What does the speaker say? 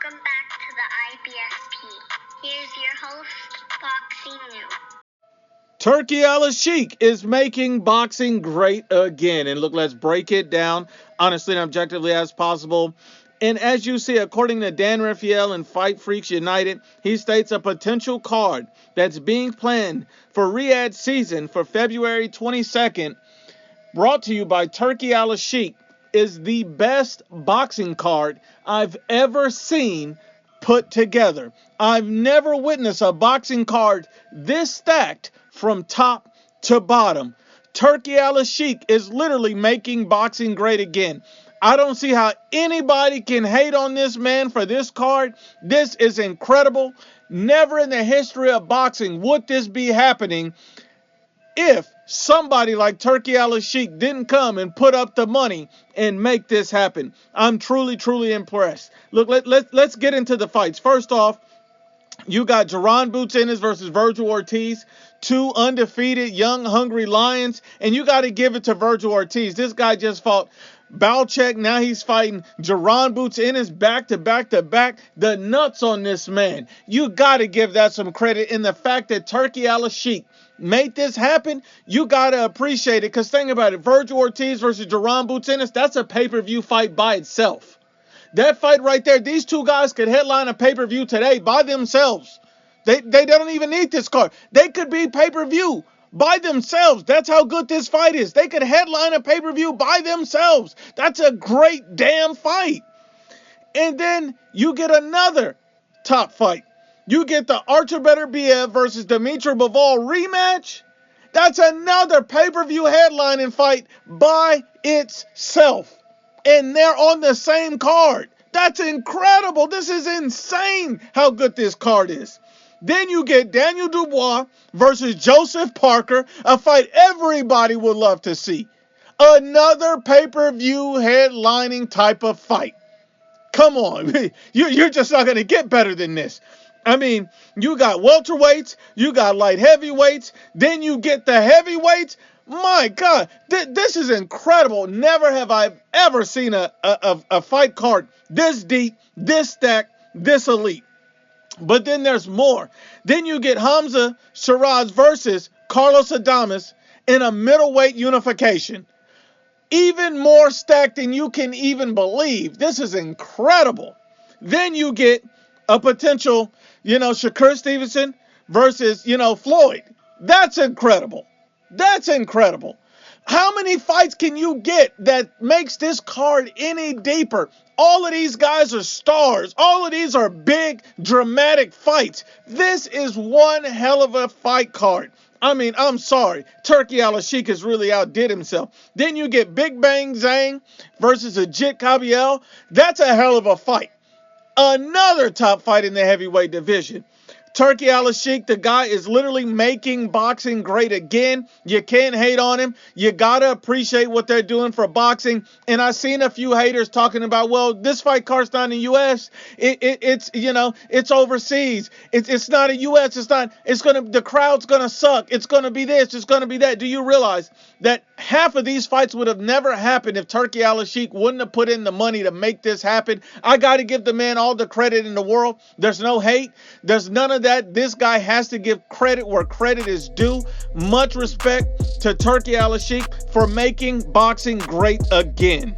Welcome back to the IBSP. Here's your host, Boxing New. Turki Al-Sheikh is making boxing great again. And look, let's break it down honestly and objectively as possible. And as you see, according to Dan Raphael and Fight Freaks United, he states a potential card that's being planned for Riyadh season for February 22nd, brought to you by Turki Al-Sheikh, is the best boxing card I've ever seen put together. I've never witnessed a boxing card this stacked from top to bottom. Turki Al-Sheikh is literally making boxing great again. I don't see how anybody can hate on this man for this card. This is incredible. Never in the history of boxing would this be happening if somebody like Turki Al-Sheikh didn't come and put up the money and make this happen. I'm truly, truly impressed. Look, let's get into the fights. First off, you got Jaron Boots Ennis versus Vergil Ortiz, two undefeated young hungry lions, and you got to give it to Vergil Ortiz. This guy just fought Balchek. Now he's fighting Jaron Boots Ennis back to back to back. The nuts on this man. You got to give that some credit. In the fact that Turki Al-Sheikh made this happen, you got to appreciate it. Because think about it, Vergil Ortiz versus Jaron Boots Ennis, that's a pay-per-view fight by itself. That fight right there, these two guys could headline a pay-per-view today by themselves. They don't even need this card. They could be pay-per-view by themselves. That's how good this fight is. They could headline a pay-per-view by themselves. That's a great damn fight. And then you get another top fight. You get the Archer Beterbiev versus Dimitri Bivol rematch. That's another pay-per-view headlining fight by itself. And they're on the same card. That's incredible. This is insane how good this card is. Then you get Daniel Dubois versus Joseph Parker, a fight everybody would love to see. Another pay-per-view headlining type of fight. Come on. You're just not going to get better than this. I mean, you got welterweights, you got light heavyweights, then you get the heavyweights. My God, this is incredible. Never have I ever seen a fight card this deep, this stacked, this elite. But then there's more. Then you get Hamza Shiraz versus Carlos Adames in a middleweight unification. Even more stacked than you can even believe. This is incredible. Then you get a potential, Shakur Stevenson versus, Floyd. That's incredible. That's incredible. How many fights can you get that makes this card any deeper? All of these guys are stars. All of these are big, dramatic fights. This is one hell of a fight card. I mean, I'm sorry. Turki Al-Sheikh has really outdid himself. Then you get Big Bang Zhang versus Ajit Kabiel. That's a hell of a fight. Another top fight in the heavyweight division. Turki Al-Sheikh, the guy is literally making boxing great again. You can't hate on him. You got to appreciate what they're doing for boxing. And I've seen a few haters talking about, well, this fight card's not in the U.S. It's overseas. It's not a U.S. The crowd's going to suck. It's going to be this. It's going to be that. Do you realize that half of these fights would have never happened if Turki Al-Sheikh wouldn't have put in the money to make this happen? I got to give the man all the credit in the world. There's no hate. There's none of that. This guy has to give credit where credit is due. Much respect to Turki Al-Sheikh for making boxing great again.